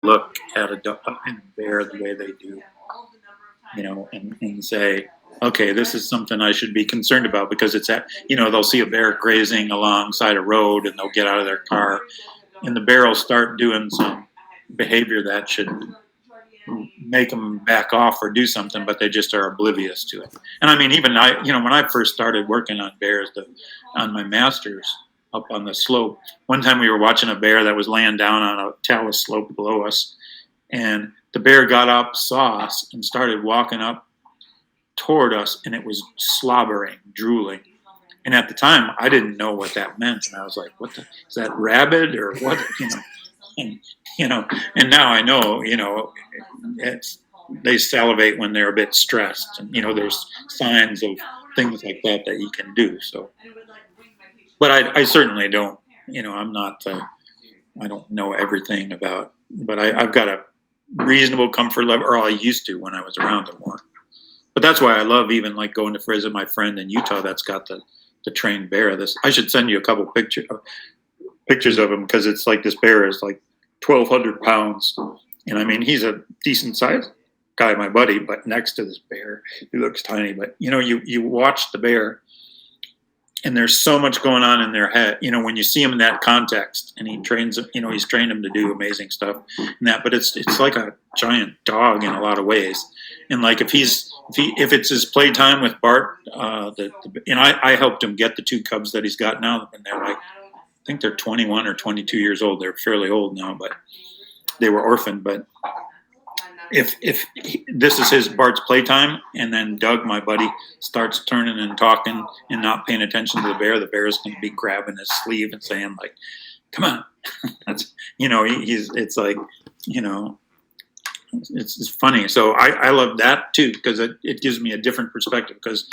look at a bear the way they do, and say, okay, this is something I should be concerned about because they'll see a bear grazing alongside a road and they'll get out of their car and the bear will start doing some behavior that should make them back off or do something, but they just are oblivious to it. And I mean, even when I first started working on bears on my master's up on the slope, one time we were watching a bear that was laying down on a talus slope below us, and the bear got up, saw us, and started walking up toward us, and it was slobbering, drooling. And at the time, I didn't know what that meant, and I was like, is that rabid or what? And, and now I know, they salivate when they're a bit stressed, and there's signs of things like that you can do. So, but I certainly don't, I'm not, I don't know everything about, but I've got a reasonable comfort level, or I used to when I was around them more. But that's why I love even like going to visit my friend in Utah that's got the trained bear. I should send you a couple pictures of him because it's like this bear is like 1,200 pounds, and I mean he's a decent sized guy, my buddy. But next to this bear, he looks tiny. But you watch the bear, and there's so much going on in their head. When you see him in that context, and he trains, he's trained him to do amazing stuff. And that, but it's like a giant dog in a lot of ways. And like if it's his playtime with Bart, I helped him get the 2 cubs that he's got now, and they're like, I think they're 21 or 22 years old. They're fairly old now, but they were orphaned. But if this is his Bart's playtime, and then Doug, my buddy, starts turning and talking and not paying attention to the bear is going to be grabbing his sleeve and saying like, "Come on!" That's it's like it's funny. So I love that too because it gives me a different perspective because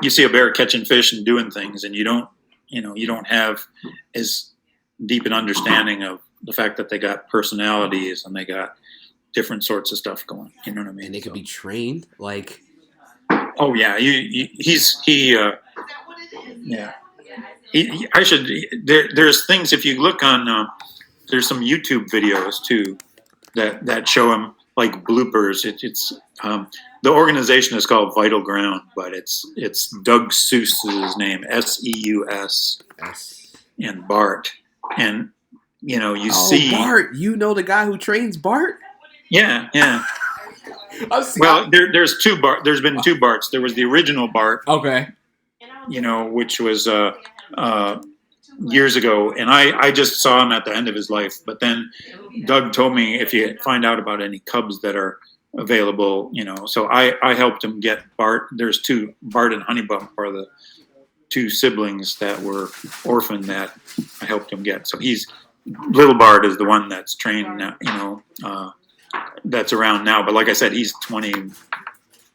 you see a bear catching fish and doing things, and you don't have as deep an understanding of the fact that they got personalities and they got different sorts of stuff going. You know what I mean? And they could be trained like. Oh yeah, There's things if you look on. There's some YouTube videos too that show him like bloopers. It's the organization is called Vital Ground, but it's Doug Seuss's name, Seus, and Bart, and you see Bart. You know the guy who trains Bart? Yeah. Well, there's 2 Bart. There's been 2 Barts. There was the original Bart, okay, which was years ago, and I just saw him at the end of his life. But then Doug told me if you find out about any cubs that are available, so I helped him get Bart. There's 2, Bart and Honeybump are the 2 siblings that were orphaned that I helped him get. So little Bart is the one that's trained now, that's around now. But like I said, he's 20,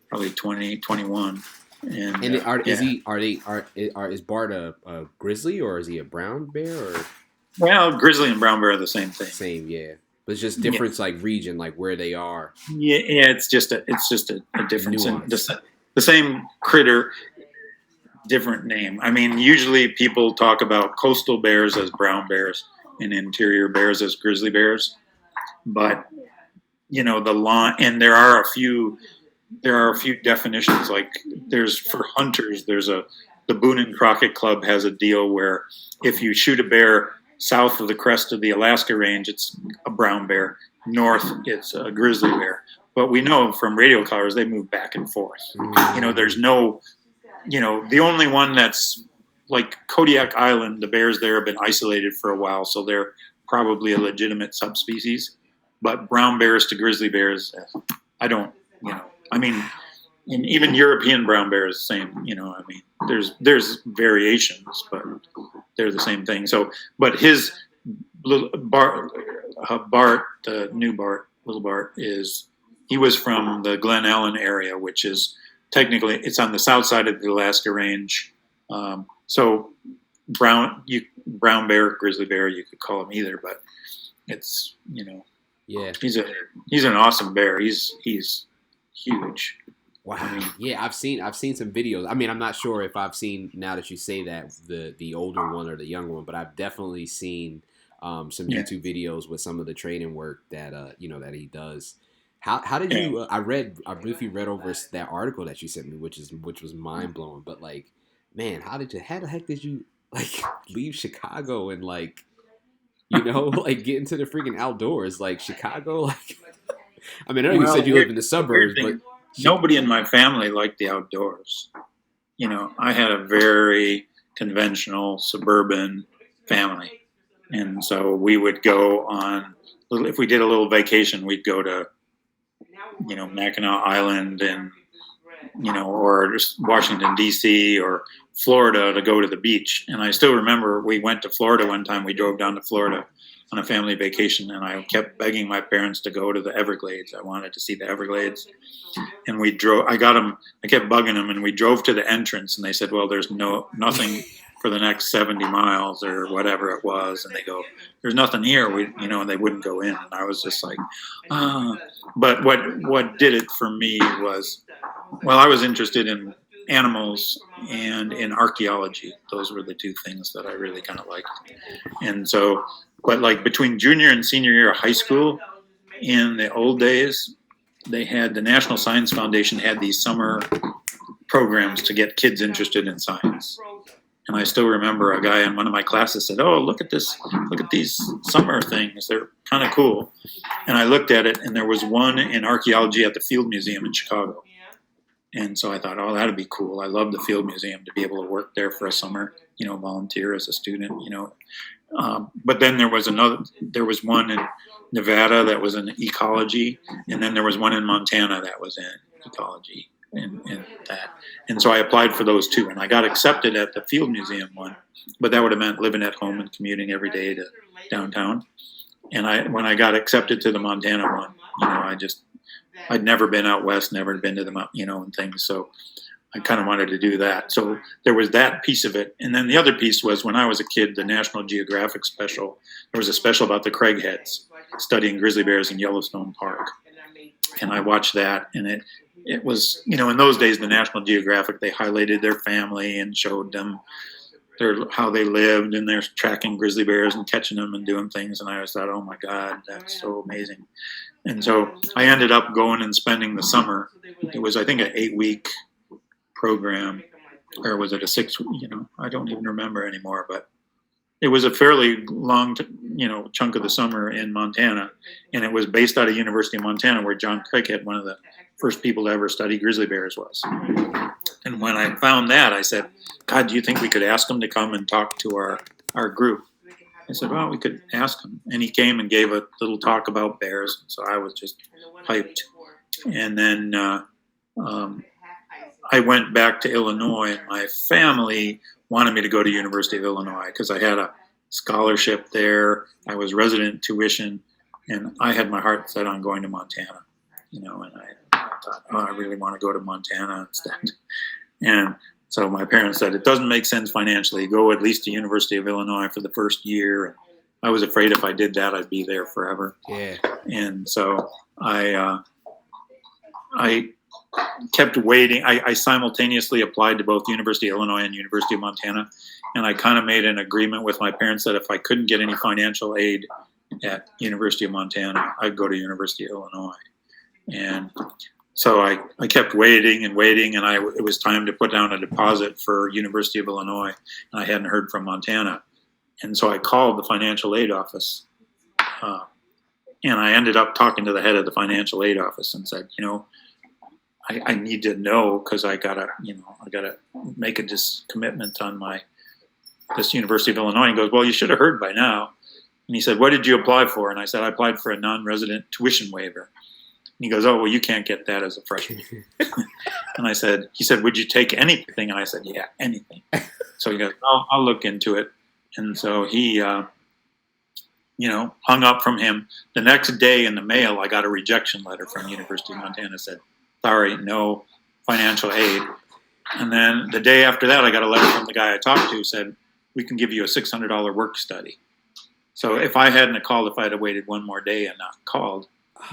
probably 20, 21. And is Bart a grizzly or is he a brown bear? Or? Well, grizzly and brown bear are the same thing. Same, yeah. But it's just difference, like region, like where they are. Yeah. It's just a difference. The same critter, different name. I mean, usually people talk about coastal bears as brown bears and interior bears as grizzly bears, but the line, and there are a few definitions. Like there's for hunters, the Boone and Crockett Club has a deal where if you shoot a bear south of the crest of the Alaska Range, it's a brown bear. North, it's a grizzly bear. But we know from radio collars they move back and forth. There's no, the only one that's like Kodiak Island, the bears there have been isolated for a while, so they're probably a legitimate subspecies. But brown bears to grizzly bears, I don't, I mean, and even European brown bear is the same, I mean, there's variations, but they're the same thing. So, but his little Bart, the new Bart, little Bart he was from the Glen Ellen area, which is technically, it's on the south side of the Alaska Range. So brown bear, grizzly bear, you could call him either, but it's, yeah, he's an awesome bear. He's huge. Wow. I mean, yeah, I've seen some videos. I mean, I'm not sure if I've seen, now that you say that, the older one or the younger one, but I've definitely seen some Yeah. YouTube videos with some of the training work that that he does. How did Yeah. you? I briefly read over that article that you sent me, which was mind blowing. But like, man, how the heck did you like leave Chicago and like like get into the freaking outdoors like Chicago? Like, I mean, I know you Well, said you live in the the weird suburbs, but thing, nobody in my family liked the outdoors. I had a very conventional suburban family. And so we would go on, if we did a little vacation, we'd go to, Mackinac Island and, or just Washington, D.C. or Florida to go to the beach. And I still remember we went to Florida one time. We drove down to Florida on a family vacation, and I kept begging my parents to go to the Everglades. I wanted to see the Everglades. And we drove, I kept bugging them, and we drove to the entrance, and they said, well, there's nothing for the next 70 miles or whatever it was. And they go, there's nothing here. And they wouldn't go in. And I was just like, but what did it for me was, well, I was interested in animals and in archaeology. Those were the two things that I really kind of liked. And so, but like between junior and senior year of high school, in the old days, they had the National Science Foundation had these summer programs to get kids interested in science. And I still remember a guy in one of my classes said, oh, look at these summer things. They're kind of cool. And I looked at it, and there was one in archaeology at the Field Museum in Chicago. And so I thought, oh, that'd be cool. I love the Field Museum to be able to work there for a summer, volunteer as a student, But then there was one in Nevada that was in ecology, and then there was one in Montana that was in ecology and that. And so I applied for those two, and I got accepted at the Field Museum one, but that would have meant living at home and commuting every day to downtown. And when I got accepted to the Montana one, I'd never been out west, never been to the, and things. So I kind of wanted to do that. So there was that piece of it. And then the other piece was when I was a kid, the National Geographic special, there was a special about the Craigheads studying grizzly bears in Yellowstone Park. And I watched that, and it was, in those days, the National Geographic, they highlighted their family and showed them how they lived, and they're tracking grizzly bears and catching them and doing things. And I always thought, oh my God, that's so amazing. And so I ended up going and spending the summer. It was, I think, an 8-week program, or was it a 6? I don't even remember anymore. But it was a fairly long, chunk of the summer in Montana, and it was based out of University of Montana, where John Craighead, one of the first people to ever study grizzly bears, was. And when I found that, I said, God, do you think we could ask him to come and talk to our group? I said, well, we could ask him. And he came and gave a little talk about bears. So I was just hyped. And then I went back to Illinois, and my family wanted me to go to University of Illinois because I had a scholarship there. I was resident tuition, and I had my heart set on going to Montana, and I thought, oh, I really want to go to Montana instead. And so my parents said, it doesn't make sense financially. Go at least to University of Illinois for the first year. I was afraid if I did that, I'd be there forever. Yeah. And so I kept waiting. I simultaneously applied to both University of Illinois and University of Montana. And I kind of made an agreement with my parents that if I couldn't get any financial aid at University of Montana, I'd go to University of Illinois. And so I kept waiting, and it was time to put down a deposit for University of Illinois, and I hadn't heard from Montana. And so I called the financial aid office, and I ended up talking to the head of the financial aid office and said, I need to know because I gotta make this commitment on this University of Illinois. He goes, well, you should have heard by now. And he said, what did you apply for? And I said, I applied for a non-resident tuition waiver. And he goes, oh, well, you can't get that as a freshman. And he said, would you take anything? And I said, yeah, anything. So he goes, I'll look into it. And so he, hung up from him. The next day in the mail, I got a rejection letter from University of Montana that said, sorry, no financial aid. And then the day after that, I got a letter from the guy I talked to who said, we can give you a $600 work study. So if I hadn't called, if I had waited one more day and not called,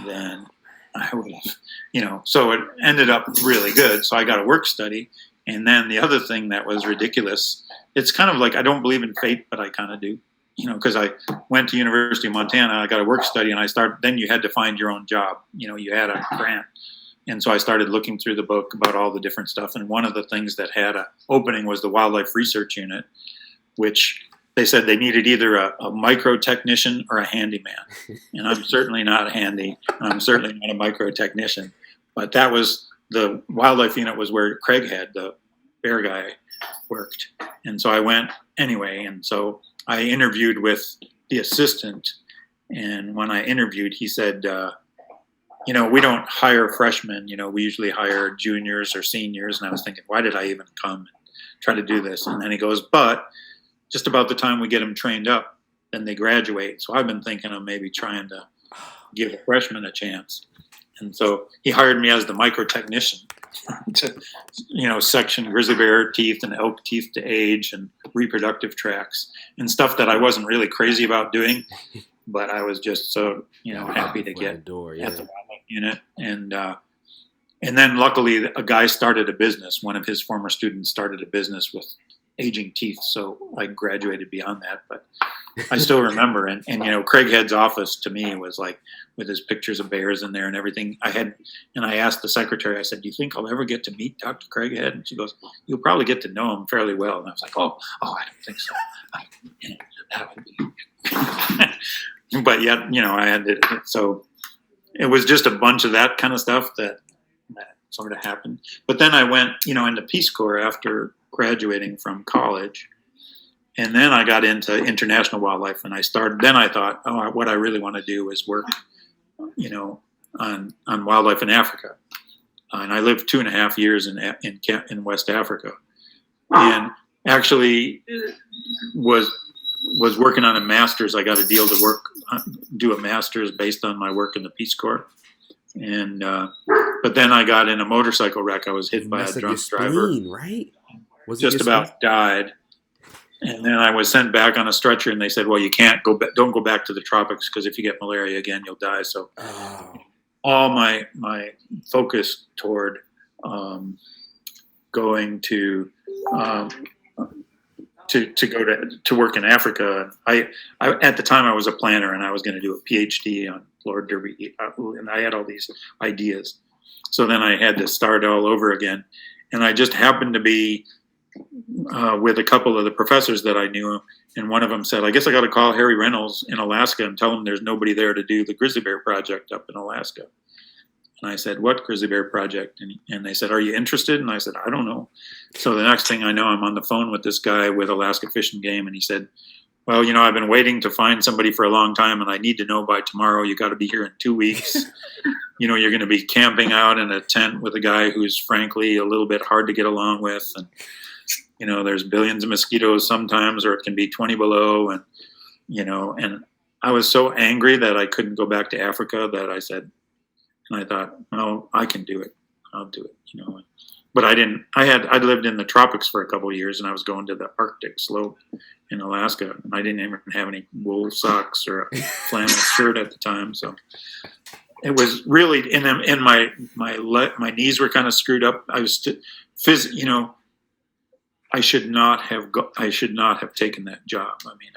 then I would have, so it ended up really good. So I got a work study. And then the other thing that was ridiculous, it's kind of like, I don't believe in fate, but I kind of do. because I went to University of Montana, I got a work study, and then you had to find your own job. You had a grant. And so I started looking through the book about all the different stuff. And one of the things that had an opening was the Wildlife Research Unit, which they said they needed either a micro technician or a handyman. And I'm certainly not handy. And I'm certainly not a micro technician. But that was the Wildlife Unit was where Craig had the bear guy worked. And so I went anyway. And so I interviewed with the assistant. And when I interviewed, he said, we don't hire freshmen. We usually hire juniors or seniors. And I was thinking, why did I even come and try to do this? And then he goes, but just about the time we get them trained up, then they graduate. So I've been thinking of maybe trying to give a freshman a chance. And so he hired me as the micro technician to, section grizzly bear teeth and elk teeth to age and reproductive tracts and stuff that I wasn't really crazy about doing. But I was just so, happy to get at the Wildlife Unit. And then luckily a guy started a business. One of his former students started a business with aging teeth. So I graduated beyond that, but I still remember. And Craig Head's office to me was like with his pictures of bears in there and everything. I asked the secretary, I said, do you think I'll ever get to meet Dr. Craig Head? And she goes, you'll probably get to know him fairly well. And I was like, oh, I don't think so. That would be. But yet, I had it. So it was just a bunch of that kind of stuff that sort of happened. But then I went, into Peace Corps after graduating from college. And then I got into international wildlife and then I thought, what I really want to do is work, on wildlife in Africa. And I lived 2.5 years in West Africa and actually was working on a master's. I got a deal to do a master's based on my work in the Peace Corps. And, but then I got in a motorcycle wreck. I was hit by a drunk driver. Right? Was just about died. And then I was sent back on a stretcher and they said, well, you can't don't go back to the tropics because if you get malaria again, you'll die. So all my focus toward going to go to work in Africa. I at the time I was a planner and I was going to do a PhD on Lord Derby, and I had all these ideas. So then I had to start all over again, and I just happened to be with a couple of the professors that I knew, and one of them said, "I guess I got to call Harry Reynolds in Alaska and tell him there's nobody there to do the grizzly bear project up in Alaska." And I said, "What grizzly bear project?" And they said, "Are you interested?" And I said, "I don't know." So the next thing I know, I'm on the phone with this guy with Alaska Fish and Game, and he said, "Well, I've been waiting to find somebody for a long time, and I need to know by tomorrow. You got to be here in 2 weeks. You're going to be camping out in a tent with a guy who's frankly a little bit hard to get along with, and there's billions of mosquitoes sometimes, or it can be 20 below, and and I was so angry that I couldn't go back to Africa that I said." And I thought, "Oh, I can do it. I'll do it." But I didn't. I'd lived in the tropics for a couple of years, and I was going to the Arctic slope in Alaska, and I didn't even have any wool socks or a flannel shirt at the time. So it was really in my knees were kind of screwed up. I was I should not have taken that job. I mean,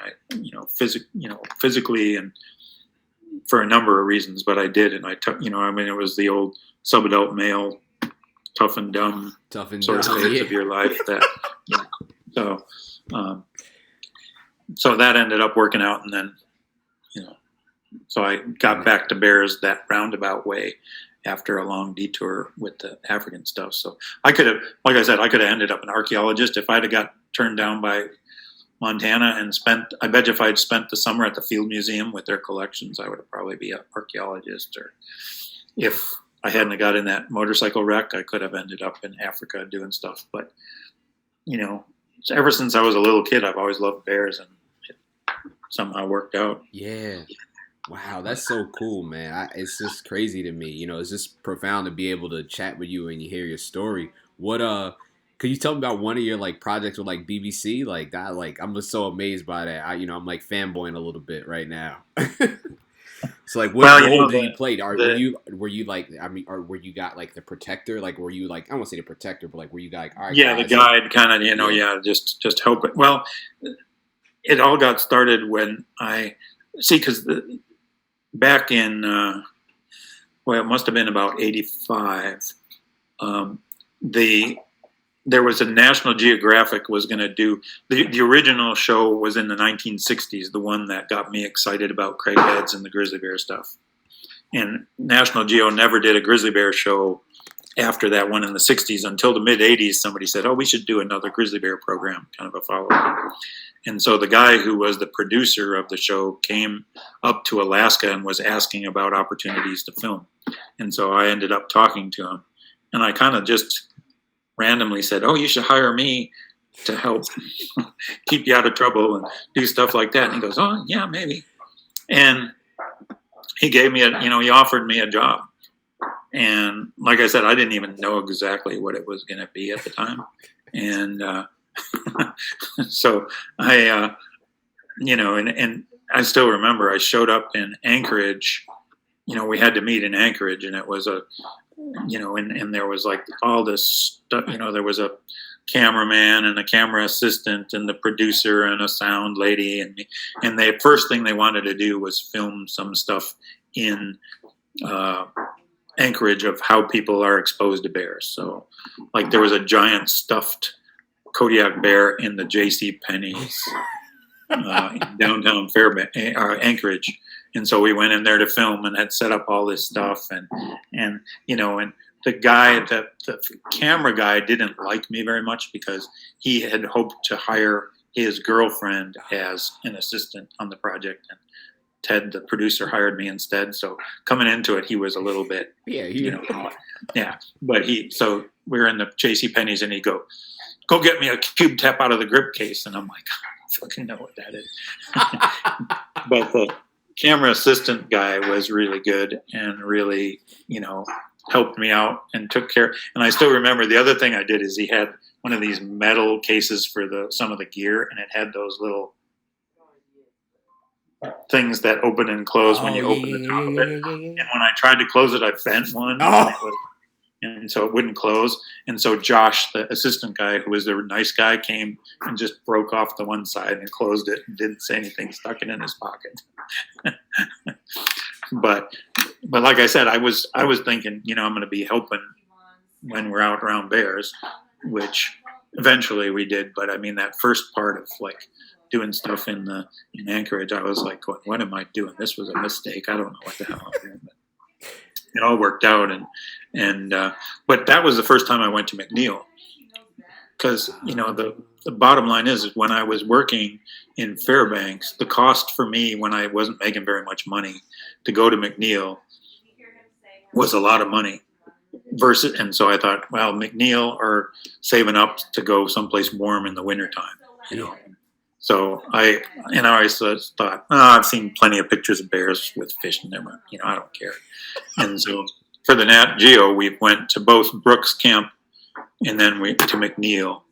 physically and for a number of reasons, but I did, and I took. It was the old sub-adult male, tough and dumb sort of phase of your life. So that ended up working out, and then, so I got back to bears that roundabout way after a long detour with the African stuff. So I could have, like I said, ended up an archaeologist if I'd have got turned down by Montana and I bet you if I'd spent the summer at the Field Museum with their collections, I would have probably be an archaeologist. Or if I hadn't got in that motorcycle wreck, I could have ended up in Africa doing stuff. But, ever since I was a little kid, I've always loved bears, and it somehow worked out. Yeah. Wow, that's so cool, man. It's just crazy to me. It's just profound to be able to chat with you and you hear your story. Could you tell me about one of your projects with BBC? I'm just so amazed by that. I'm fanboying a little bit right now. So what role did you play? Were you were you got the protector? Were you I don't want to say the protector, but were you all right? Yeah, guys, the guide kind of, just help it. Well, it all got started when because back in, it must have been about 85. Um, there was a National Geographic was going to do the original show was in the 1960s, the one that got me excited about craigheads and the grizzly bear stuff. And National Geo never did a grizzly bear show after that one in the 60s until the mid 80s. Somebody said, "Oh, we should do another grizzly bear program," kind of a follow-up. And so the guy who was the producer of the show came up to Alaska and was asking about opportunities to film. And so I ended up talking to him, and I kind of just randomly said, "Oh, you should hire me to help keep you out of trouble and do stuff like that." And he goes, "Oh, yeah, maybe." And he gave me he offered me a job. And like I said, I didn't even know exactly what it was going to be at the time. And so I, and I still remember I showed up in Anchorage. We had to meet in Anchorage, and it was and there was like all this stuff. There was a cameraman and a camera assistant and the producer and a sound lady, and the first thing they wanted to do was film some stuff in Anchorage of how people are exposed to bears. So like there was a giant stuffed Kodiak bear in the J.C. Penney's in downtown Anchorage. And so we went in there to film and had set up all this stuff. And the camera guy didn't like me very much because he had hoped to hire his girlfriend as an assistant on the project. And Ted, the producer, hired me instead. So coming into it, he was a little bit, yeah. But so we were in the J.C. Penney's, and he'd go get me a cube tap out of the grip case. And I'm like, I don't fucking know what that is. But the camera assistant guy was really good and really, helped me out and took care. And I still remember the other thing I did is he had one of these metal cases for some of the gear, and it had those little things that open and close when you open the top of it. And when I tried to close it, I bent one, and so it wouldn't close. And so Josh, the assistant guy, who was the nice guy, came and just broke off the one side and closed it and didn't say anything, stuck it in his pocket. But like I said, I was thinking, I'm going to be helping when we're out around bears, which eventually we did. But I mean, that first part of like doing stuff in Anchorage, I was like, what am I doing? This was a mistake. I don't know what the hell I'm doing. But it all worked out. But that was the first time I went to McNeil. Because, the bottom line is when I was working in Fairbanks, the cost for me when I wasn't making very much money to go to McNeil was a lot of money. And so I thought, well, McNeil or saving up to go someplace warm in the wintertime, So I always thought, I've seen plenty of pictures of bears with fish in them. I don't care. And so for the Nat Geo, we went to both Brooks Camp and then to McNeil.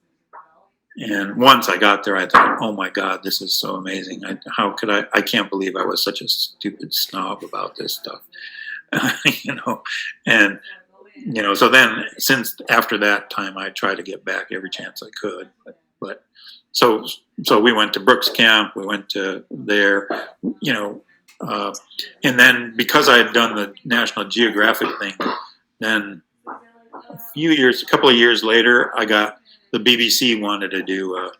And once I got there, I thought, oh my God, this is so amazing. I can't believe I was such a stupid snob about this stuff. So then since after that time, I tried to get back every chance I could. But so we went to Brooks Camp, we went to there, and then because I had done the National Geographic thing, then a couple of years later, the BBC wanted to do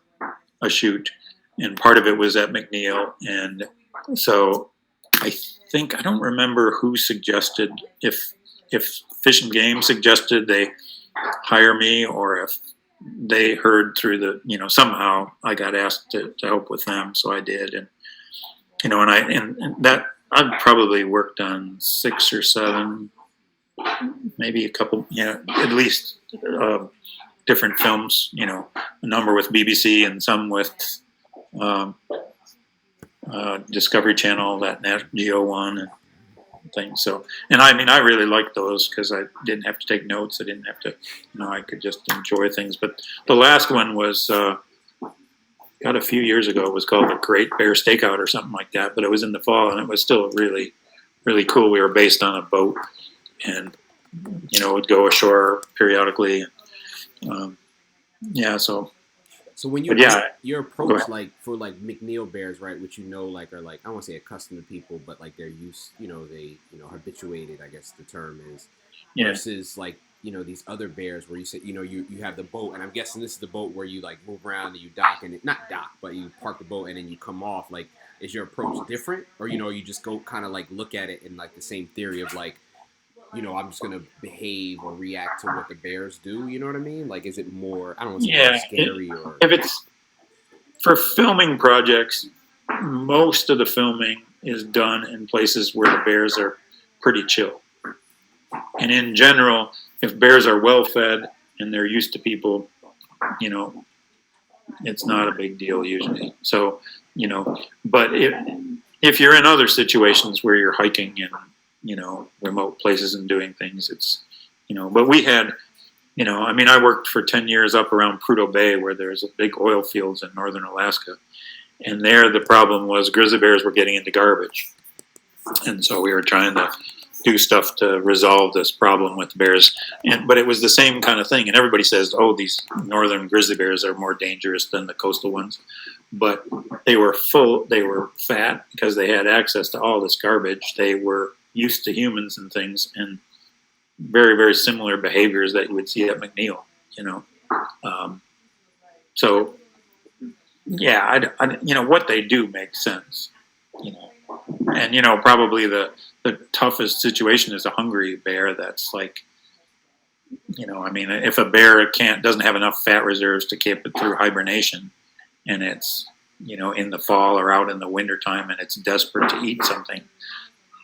a shoot, and part of it was at McNeil. And so I don't remember who suggested, if Fish and Game suggested they hire me, or if they heard through somehow I got asked to help with them. So I did. And, and that I've probably worked on 6 or 7, maybe a couple, at least different films, a number with BBC and some with Discovery Channel, that Nat Geo one and things. So, and I really liked those because I didn't have to take notes. I didn't have to, I could just enjoy things. But the last one was, got a few years ago, it was called the Great Bear Stakeout or something like that, but it was in the fall and it was still really, really cool. We were based on a boat and, would go ashore periodically. So So when But yeah, your go approach ahead. like for like McNeil bears, right, which like are like I won't say accustomed to people, but like they're used, they habituated, I guess the term is, Yeah, versus like these other bears where you say you have the boat, and I'm guessing this is the boat where you like move around and you dock and not dock, but you park the boat and then you come off. Like, is your approach different, or you just go kind of like look at it in like the same theory of like I'm just gonna behave or react to what the bears do. You know what I mean? Like, is it more? I don't want to say more yeah. scary or If it's for filming projects, most of the filming is done in places where the bears are pretty chill. And in general, if bears are well fed and they're used to people, you know, it's not a big deal usually. So, but if you're in other situations where you're hiking in, remote places and doing things, it's, but we had, I mean, I worked for 10 years up around Prudhoe Bay where there's a big oil fields in northern Alaska. And there the problem was grizzly bears were getting into garbage. And so we were trying to do stuff to resolve this problem with bears. But it was the same kind of thing. And everybody says, oh, these northern grizzly bears are more dangerous than the coastal ones. But they were fat because they had access to all this garbage. They were used to humans and things, and very, very similar behaviors that you would see at McNeil, So, yeah, what they do makes sense, And, probably the toughest situation is a hungry bear that's like, I mean, if a bear doesn't have enough fat reserves to keep it through hibernation and it's, in the fall or out in the wintertime and it's desperate to eat something,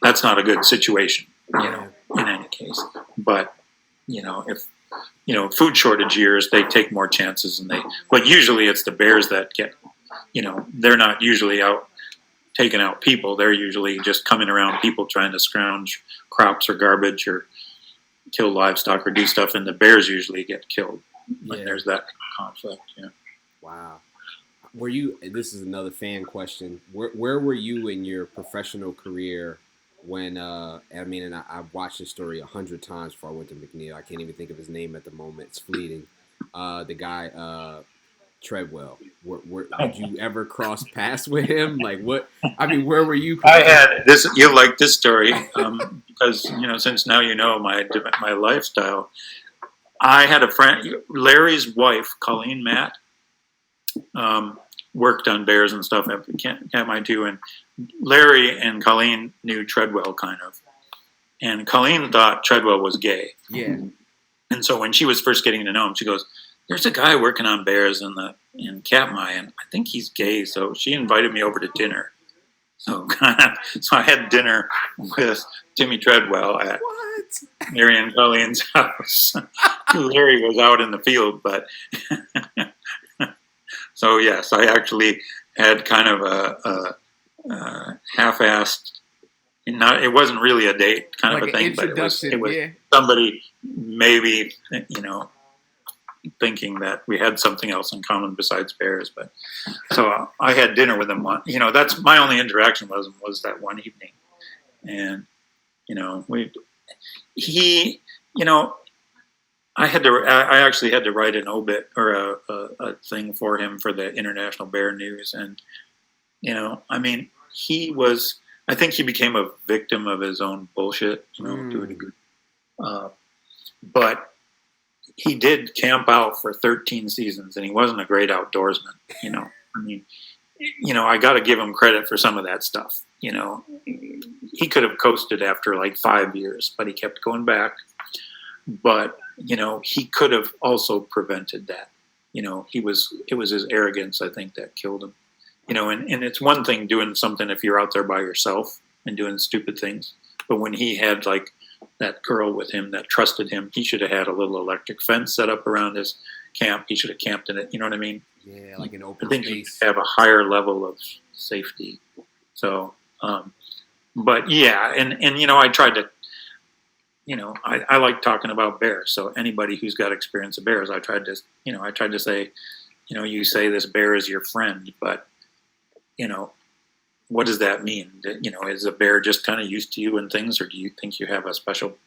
that's not a good situation, in any case. But, if, food shortage years, they take more chances but usually it's the bears that get, they're not usually out taking out people. They're usually just coming around people trying to scrounge crops or garbage or kill livestock or do stuff, and the bears usually get killed when there's that conflict. Yeah. Wow. Were you? This is another fan question. Where were you in your professional career when? I mean, and I've watched this story 100 times before I went to McNeil. I can't even think of his name at the moment. It's fleeting. The guy Treadwell. Did you ever cross paths with him? Like what? I mean, where were you? I had this. You'll like this story because since now my lifestyle. I had a friend, Larry's wife, Colleen Matt, worked on bears and stuff at Camp I too, and Larry and Colleen knew Treadwell kind of, and Colleen thought Treadwell was gay. Yeah. And so when she was first getting to know him, she goes, "There's a guy working on bears in Katmai, and I think he's gay." So she invited me over to dinner. So I had dinner with Timmy Treadwell at Mary and Colleen's house. Larry was out in the field, but so yes, I actually had kind of a half-assed. It wasn't really a date kind of a thing, but it was somebody maybe thinking that we had something else in common besides bears. But so I had dinner with him. That's my only interaction with him was that one evening, and I actually had to write an obit or a thing for him for the International Bear News, and I mean, I think he became a victim of his own bullshit, to a degree. But he did camp out for 13 seasons, and he wasn't a great outdoorsman. I mean, I got to give him credit for some of that stuff. He could have coasted after like 5 years, but he kept going back. But he could have also prevented that. It was his arrogance, I think, that killed him. And it's one thing doing something if you're out there by yourself and doing stupid things, but when he had like that girl with him that trusted him, he should have had a little electric fence set up around his camp. He should have camped in it. You know what I mean? Yeah, like an open I think space. You have a higher level of safety. So, but yeah, and I tried to, I like talking about bears. So anybody who's got experience of bears, I tried to say, you say this bear is your friend, but what does that mean? Is a bear just kind of used to you and things, or do you think you have a special,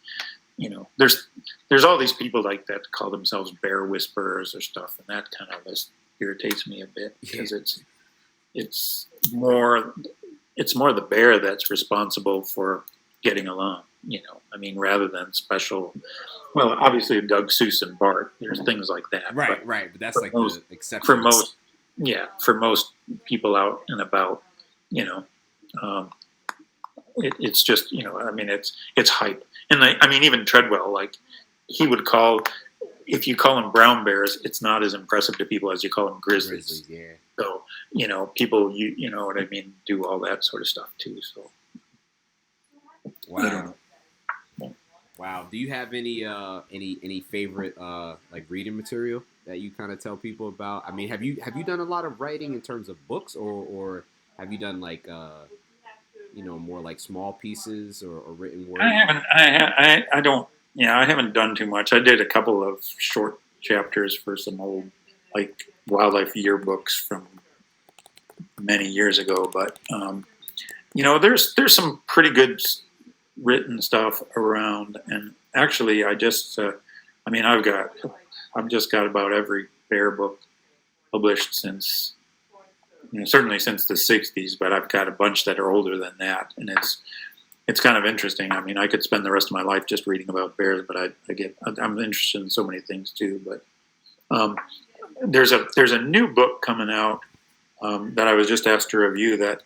there's all these people like that call themselves bear whisperers or stuff, and that kind of is irritates me a bit because it's more the bear that's responsible for getting along. I mean, rather than special. Well, obviously Doug, Seuss, and Bart. There's things like that. Right. But that's like the exception. For most people out and about, it's just I mean, it's hype. And I mean, even Treadwell, like he would call. If you call them brown bears, it's not as impressive to people as you call them grizzlies. Yeah. So, people, you know what I mean, do all that sort of stuff too. So, wow. Wow. Do you have any favorite like reading material that you kind of tell people about? I mean, have you done a lot of writing in terms of books, or have you done like more like small pieces or written work? I haven't. I don't. Yeah, I haven't done too much. I did a couple of short chapters for some old, like, wildlife yearbooks from many years ago. But there's some pretty good written stuff around. And actually, I've just got about every bear book published since, certainly since the '60s. But I've got a bunch that are older than that, and it's kind of interesting. I mean, I could spend the rest of my life just reading about bears, but I'm interested in so many things too. But there's a new book coming out that I was just asked to review that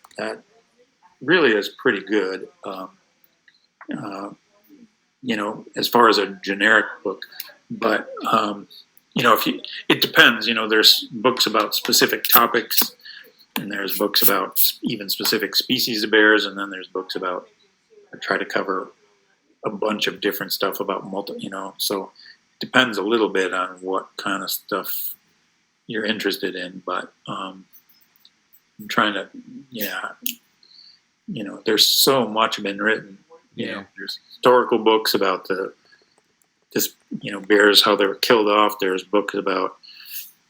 really is pretty good. As far as a generic book, but it depends. There's books about specific topics, and there's books about even specific species of bears, and then there's books about. I try to cover a bunch of different stuff about so it depends a little bit on what kind of stuff you're interested in. But I'm trying to, there's so much been written. There's historical books about bears, how they were killed off. There's books about,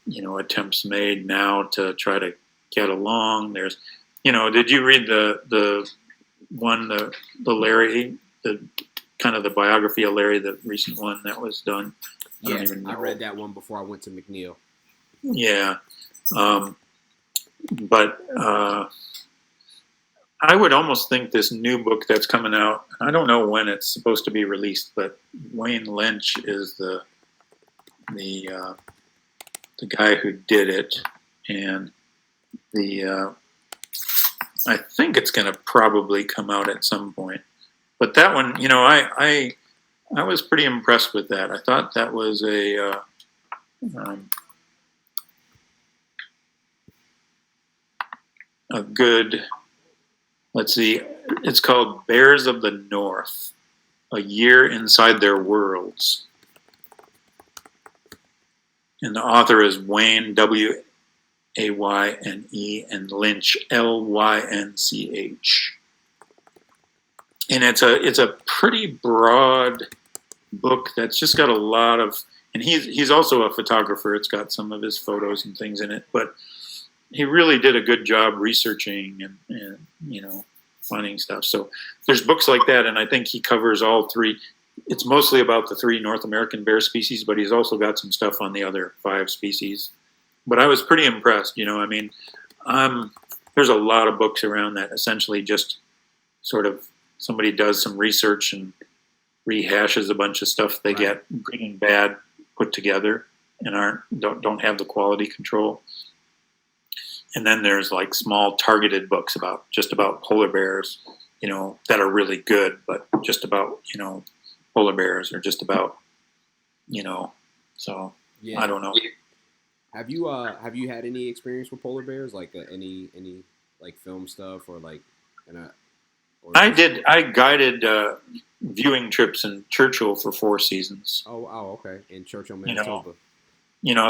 attempts made now to try to get along. There's, did you read the one, the Larry, the kind of the biography of Larry, the recent one that was done? Yeah, I read that one before I went to McNeil. Yeah. But I would almost think this new book that's coming out, I don't know when it's supposed to be released, but Wayne Lynch is the guy who did it, and I think it's going to probably come out at some point. But that one, I was pretty impressed with that. I thought that was a good. Let's see. It's called Bears of the North: A Year Inside Their Worlds, and the author is Wayne W. Ayne and Lynch Lynch, and it's a pretty broad book that's just got a lot of, and he's also a photographer. It's got some of his photos and things in it, but he really did a good job researching and finding stuff. So there's books like that, and I think he covers all three. It's mostly about the 3 North American bear species, but he's also got some stuff on the other 5 species. But I was pretty impressed. I mean, there's a lot of books around that essentially just sort of somebody does some research and rehashes a bunch of stuff they get good and bad put together and don't have the quality control. And then there's like small targeted books about polar bears, that are really good, but just about polar bears or just about So yeah. I don't know. Have you had any experience with polar bears, like any like film stuff or like? I did. I guided viewing trips in Churchill for 4 seasons. Oh, okay. In Churchill, Manitoba.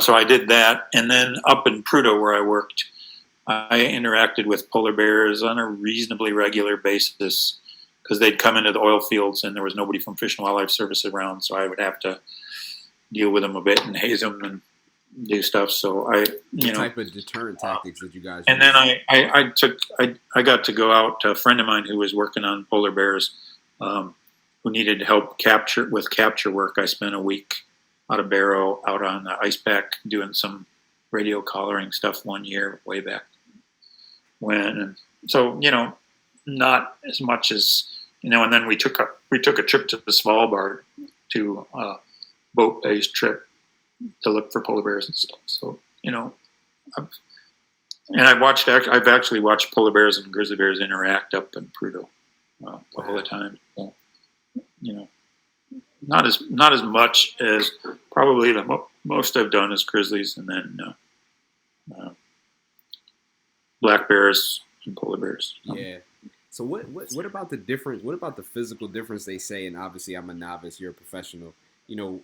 So I did that, and then up in Prudhoe where I worked, I interacted with polar bears on a reasonably regular basis because they'd come into the oil fields and there was nobody from Fish and Wildlife Service around, so I would have to deal with them a bit and haze them and do stuff. So what type of deterrent tactics did you guys and use? Then I got to go out to a friend of mine who was working on polar bears, who needed help capture work. I spent a week out of Barrow out on the ice pack doing some radio collaring stuff one year way back when. And so, not as much as, and then we took a trip to the Svalbard to a boat-based trip to look for polar bears and stuff. So, I've actually watched polar bears and grizzly bears interact up in Prudhoe all the time. So, not as much as probably the most I've done is grizzlies, and then black bears and polar bears. Yeah. So what about the difference? What about the physical difference they say? And obviously, I'm a novice. You're a professional.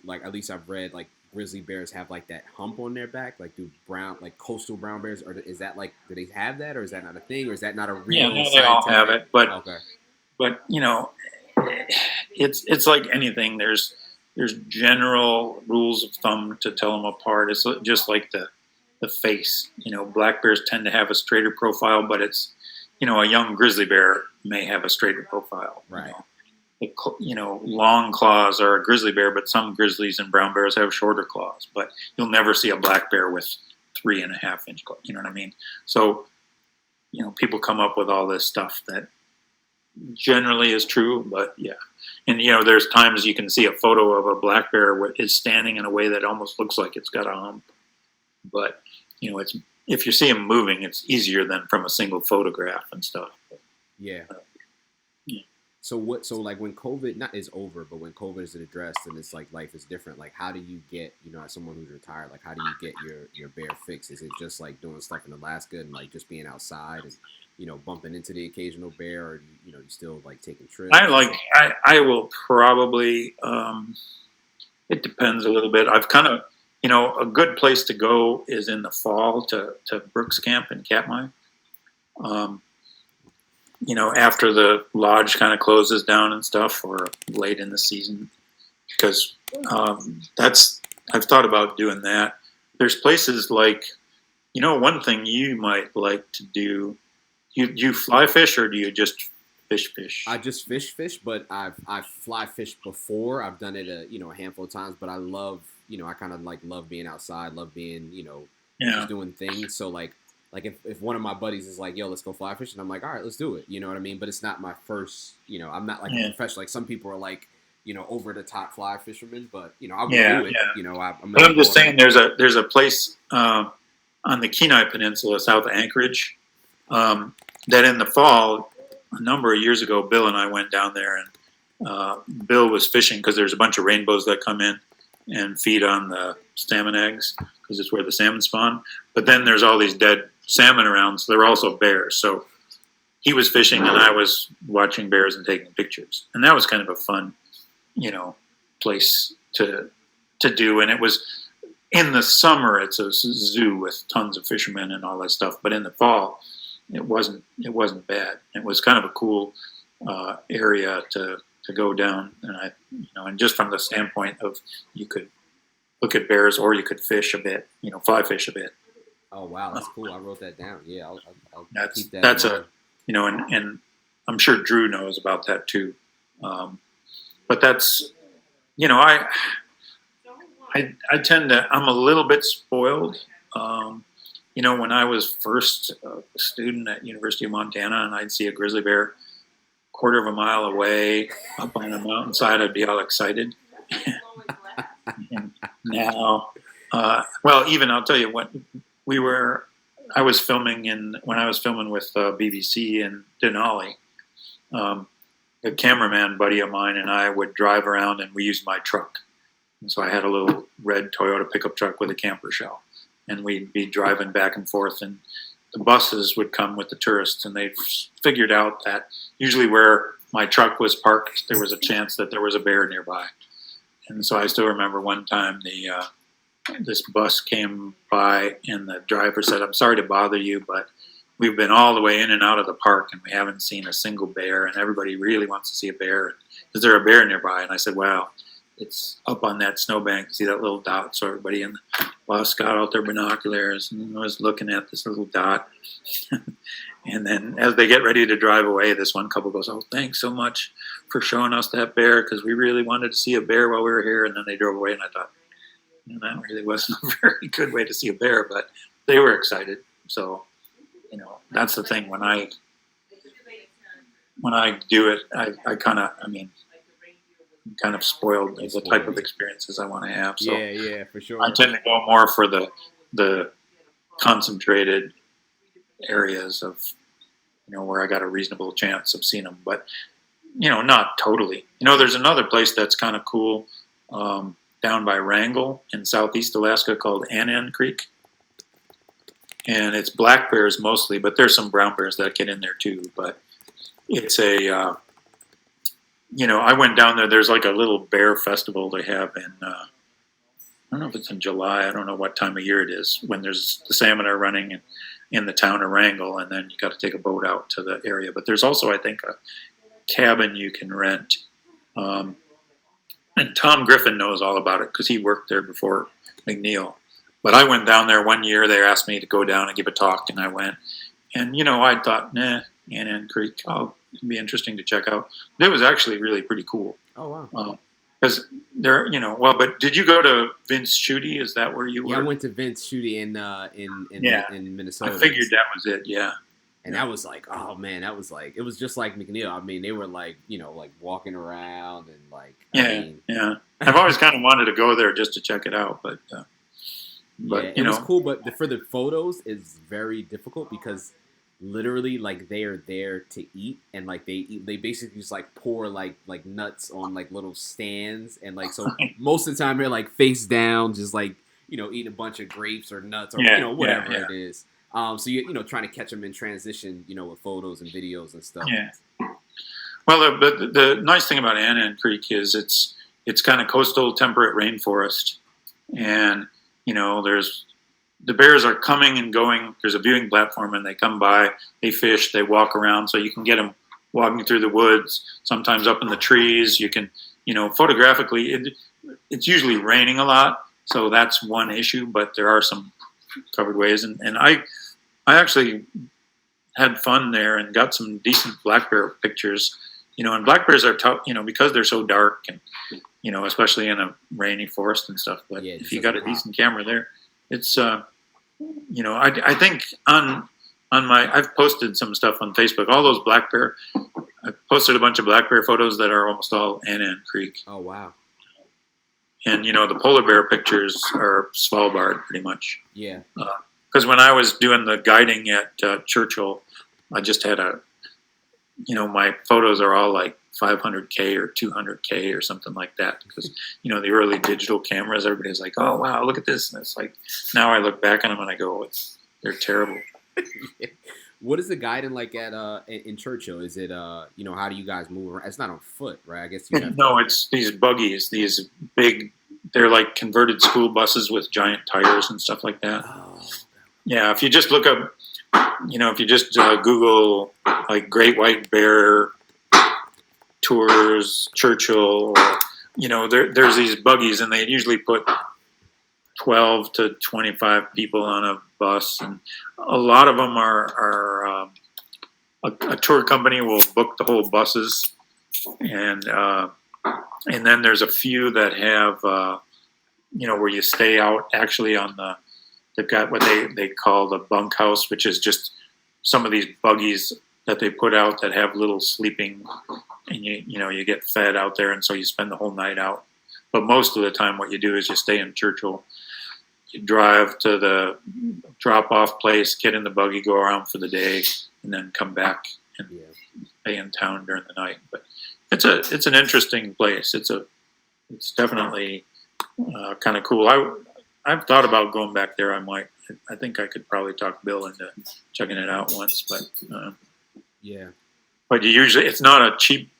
Like at least I've read like grizzly bears have like that hump on their back. Like do coastal brown bears, or is that like, do they have that, or is that not a thing, or is that not a real? Yeah, they all have it, but okay. But it's like anything. There's general rules of thumb to tell them apart. It's just like the face. Black bears tend to have a straighter profile, but it's a young grizzly bear may have a straighter profile. Right. Long claws are a grizzly bear, but some grizzlies and brown bears have shorter claws. But you'll never see a black bear with 3.5 inch claws. You know what I mean? So, people come up with all this stuff that generally is true, but yeah. And, there's times you can see a photo of a black bear is standing in a way that almost looks like it's got a hump. But, it's, if you see him moving, it's easier than from a single photograph and stuff. Yeah. Yeah. So like when COVID not is over, but when COVID is addressed and it's like life is different, like how do you get, as someone who's retired, like how do you get your bear fix? Is it just like doing stuff in Alaska and like just being outside and, bumping into the occasional bear, or you still like taking trips? I will probably, it depends a little bit. I've kind of, a good place to go is in the fall to Brooks Camp in Katmai. After the lodge kind of closes down and stuff, or late in the season, because I've thought about doing that. There's places like, one thing you might like to do. You fly fish, or do you just fish? I just fish, but I've fly fished before. I've done it a handful of times, but I love I kind of like love being outside, love being just doing things. So like if one of my buddies is like, yo, let's go fly fishing, I'm like, all right, let's do it. You know what I mean? But it's not my first. I'm not like a professional. Like some people are like over the top fly fishermen, but I would do it. Yeah. I'm just saying, there's a place on the Kenai Peninsula, south of Anchorage. That in the fall, a number of years ago, Bill and I went down there, and Bill was fishing because there's a bunch of rainbows that come in and feed on the salmon eggs because it's where the salmon spawn. But then there's all these dead salmon around, so there are also bears. So he was fishing and I was watching bears and taking pictures, and that was kind of a fun, place to do. And it was in the summer; it's a zoo with tons of fishermen and all that stuff. But in the fall, it wasn't bad. It was kind of a cool area to go down, and and just from the standpoint of you could look at bears or you could fish a bit, fly fish a bit. Oh wow, that's cool. I wrote that down. Yeah, I'll keep that. That's and I'm sure Drew knows about that too. But that's I tend to, I'm a little bit spoiled. When I was first a student at University of Montana and I'd see a grizzly bear quarter of a mile away up on a mountainside, I'd be all excited. And now, even I'll tell you what, when I was filming with BBC in Denali, a cameraman buddy of mine and I would drive around and we used my truck. And so I had a little red Toyota pickup truck with a camper shell. And we'd be driving back and forth, and the buses would come with the tourists, and they figured out that usually where my truck was parked, there was a chance that there was a bear nearby. And so I still remember one time this bus came by, and the driver said, "I'm sorry to bother you, but we've been all the way in and out of the park, and we haven't seen a single bear, and everybody really wants to see a bear. Is there a bear nearby?" And I said, "Well, it's up on that snowbank. See that little dot?" So everybody in the bus got out their binoculars and was looking at this little dot. And then as they get ready to drive away, this one couple goes, "Oh, thanks so much for showing us that bear, because we really wanted to see a bear while we were here." And then they drove away, and I thought, that really wasn't a very good way to see a bear, but they were excited. So, that's the thing. When I do it, I kind of, kind of spoiled the type of experiences I want to have. So yeah, for sure. I tend to go more for the concentrated areas of, where I got a reasonable chance of seeing them, but not totally. There's another place that's kind of cool down by Wrangell in southeast Alaska called Annan Creek, and it's black bears mostly, but there's some brown bears that get in there too. But it's a I went down there. There's like a little bear festival they have in, I don't know if it's in July. I don't know what time of year it is, when there's the salmon are running in the town of Wrangell, and then you got to take a boat out to the area. But there's also, I think, a cabin you can rent. And Tom Griffin knows all about it because he worked there before McNeil. But I went down there one year. They asked me to go down and give a talk, and I went. And, I thought, Annan Creek, it'd be interesting to check out. It was actually really pretty cool. Oh, wow. Because but did you go to Vince Schutte? Is that where you were? Yeah, I went to Vince Schutte in Minnesota. I figured that was it, yeah. And that was like, oh man, it was just like McNeil. They were like, like walking around and like, yeah. I've always kind of wanted to go there just to check it out, but it was cool. But for the photos, it's very difficult because literally, like, they are there to eat, and like they basically just like pour like nuts on like little stands, and like so most of the time they're like face down, just like eating a bunch of grapes or nuts or whatever it is. So you trying to catch them in transition, with photos and videos and stuff. Yeah. Well, the nice thing about Annan Creek is it's kind of coastal temperate rainforest, and there's the bears are coming and going. There's a viewing platform, and they come by, they fish, they walk around, so you can get them walking through the woods, sometimes up in the trees. You can, photographically, it's usually raining a lot, so that's one issue, but there are some covered ways, and I actually had fun there and got some decent black bear pictures, and black bears are tough, because they're so dark and, especially in a rainy forest and stuff, but if you got a decent camera there, it's, I think I've posted some stuff on Facebook, all those black bear, I posted a bunch of black bear photos that are almost all Annan Creek. Oh, wow. And, the polar bear pictures are Svalbard pretty much. Yeah. Because when I was doing the guiding at Churchill, I just had my photos are all like 500K or 200K or something like that. Because, the early digital cameras, everybody's like, oh, wow, look at this. And it's like, now I look back on them and I go, they're terrible. What is the guiding like in Churchill? Is it, how do you guys move around? It's not on foot, right? I guess you have No, it's these buggies, these big, they're like converted school buses with giant tires and stuff like that. Oh. Yeah, if you just look up, if you just Google like Great White Bear Tours Churchill, or, there's these buggies, and they usually put 12 to 25 people on a bus, and a lot of them are a tour company will book the whole buses, and then there's a few that have where you stay out actually on the. They've got what they call the bunkhouse, which is just some of these buggies that they put out that have little sleeping, and you get fed out there, and so you spend the whole night out. But most of the time, what you do is you stay in Churchill. You drive to the drop-off place, get in the buggy, go around for the day, and then come back and stay in town during the night. But it's an interesting place. It's definitely kind of cool. I've thought about going back there. I think I could probably talk Bill into checking it out once, but But it's not a cheap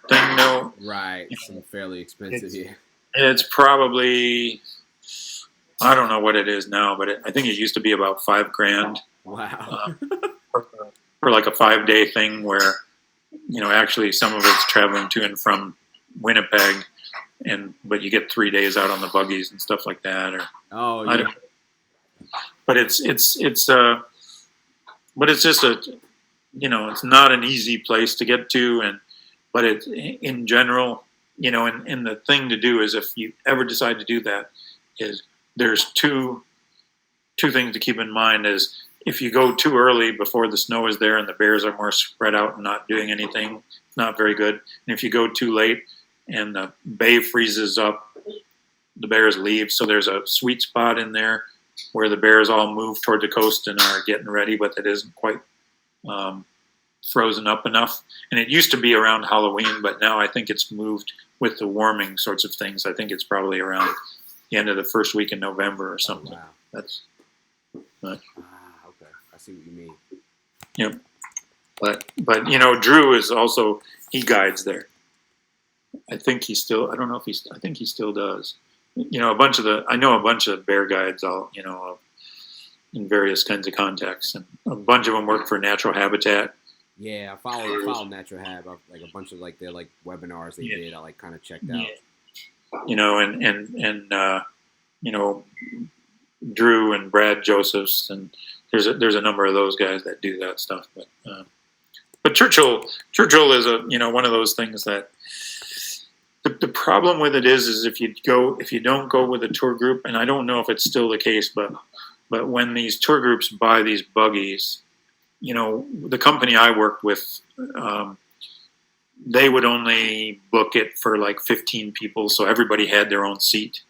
thing, though. Right, it's fairly expensive. It's probably, I don't know what it is now, but I think it used to be about $5,000. Wow. For like a 5-day thing where, actually some of it's traveling to and from Winnipeg. But you get 3 days out on the buggies and stuff like that, but it's just it's not an easy place to get to, but it's in general, and the thing to do is if you ever decide to do that, is there's two two things to keep in mind is if you go too early before the snow is there and the bears are more spread out and not doing anything, it's not very good. And if you go too late and the bay freezes up, the bears leave. So there's a sweet spot in there where the bears all move toward the coast and are getting ready, but it isn't quite frozen up enough. And it used to be around Halloween, but now I think it's moved with the warming sorts of things. I think it's probably around the end of the first week in November or something. Oh, wow. That's okay. I see what you mean. Yep. But Drew is also, he guides there. I think he still, I don't know if I think he still does. I know a bunch of bear guides in various kinds of contexts, and a bunch of them work for Natural Habitat. Yeah, I follow Natural Hab. Like a bunch of their webinars they did. I kind of checked out. Drew and Brad Josephs, and there's a number of those guys that do that stuff. But Churchill is one of those things that the problem with it is if you don't go with a tour group, and I don't know if it's still the case, but when these tour groups buy these buggies, the company I worked with, they would only book it for 15 people, so everybody had their own seat.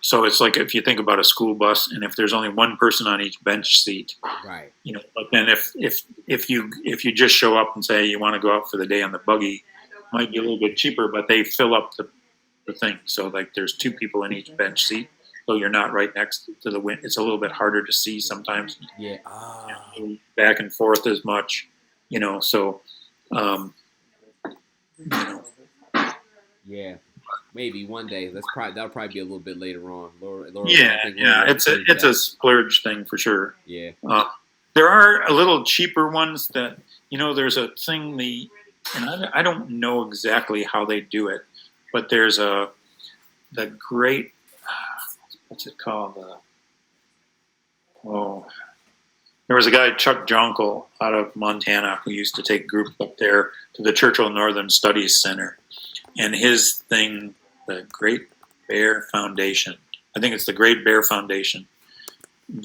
So it's like if you think about a school bus, and if there's only one person on each bench seat, right? But then if you just show up and say you want to go out for the day on the buggy, it might be a little bit cheaper, but they fill up the thing. So there's two people in each bench seat, so you're not right next to the wind. It's a little bit harder to see sometimes. Yeah. Back and forth as much, So, Yeah. Maybe one day. That'll probably be a little bit later on. Laura, it's a splurge thing for sure. Yeah. There are a little cheaper ones that there's a thing and I don't know exactly how they do it, but there's the great what's it called? There was a guy, Chuck Jonkel, out of Montana, who used to take groups up there to the Churchill Northern Studies Center, and his thing, the Great Bear Foundation. I think it's the Great Bear Foundation.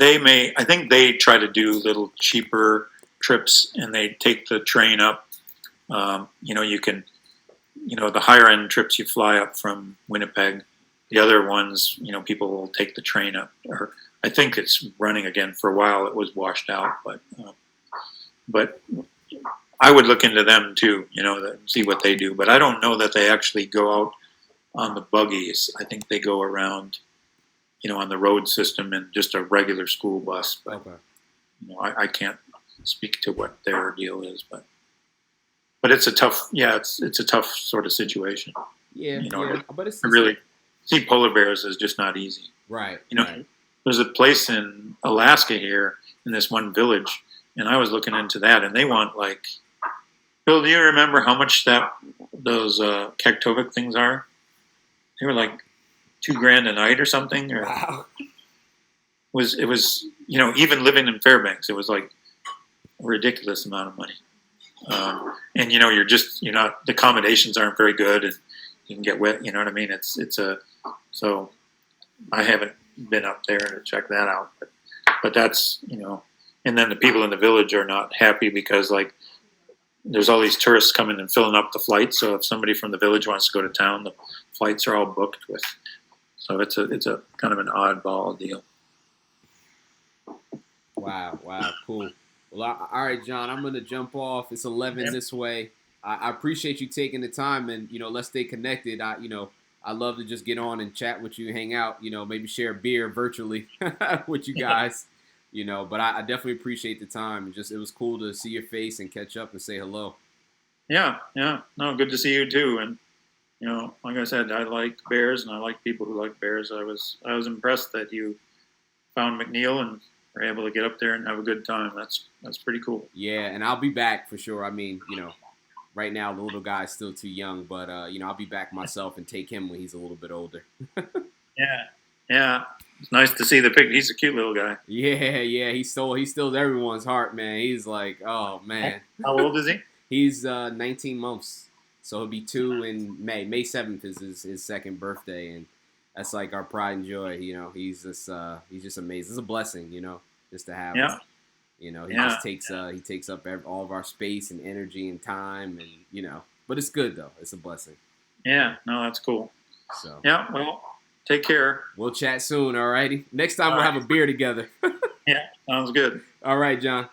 I think they try to do little cheaper trips, and they take the train up. You can, the higher end trips you fly up from Winnipeg. The other ones, people will take the train up. Or I think it's running again. For a while, it was washed out, but I would look into them too, see what they do. But I don't know that they actually go out on the buggies. I think they go around, on the road system in just a regular school bus. But okay. I can't speak to what their deal is, but it's a tough, it's a tough sort of situation. Yeah, but it's really see polar bears is just not easy. Right. Right. There's a place in Alaska here in this one village, and I was looking into that, and they want Bill, do you remember how much those Kaktovik things are? They were $2,000 a night or something. Or wow. It was even living in Fairbanks, it was a ridiculous amount of money. And you're not, the accommodations aren't very good, and you can get wet. You know what I mean? So I haven't been up there to check that out, but that's and then the people in the village are not happy because there's all these tourists coming and filling up the flights. So if somebody from the village wants to go to town, the flights are all booked with. So it's a kind of an oddball deal. Wow, cool. Well, all right, John, I'm gonna jump off. It's 11 this way. I appreciate you taking the time, and let's stay connected. I love to just get on and chat with you, hang out. Maybe share a beer virtually with you guys. But I definitely appreciate the time. It was cool to see your face and catch up and say hello. Yeah. No, good to see you too. And like I said, I like bears, and I like people who like bears. I was impressed that you found McNeil and were able to get up there and have a good time. That's pretty cool. Yeah, and I'll be back for sure. I mean, right now the little guy's still too young, but I'll be back myself and take him when he's a little bit older. Yeah. It's nice to see the picture. He's a cute little guy. Yeah. He stole everyone's heart, man. He's oh man. How old is he? He's 19 months, so he'll be 2 in May. May 7th is his second birthday, and that's like our pride and joy. You know, he's just amazing. It's a blessing, you know, just to have Yeah. him. You know, he Yeah. just takes up all of our space and energy and time, and you know, but it's good though. It's a blessing. Yeah. No, that's cool. So Yeah. Well, take care. we'll chat soon. All righty. Next time All we'll right. have a beer together. Yeah. Sounds good. All right, John.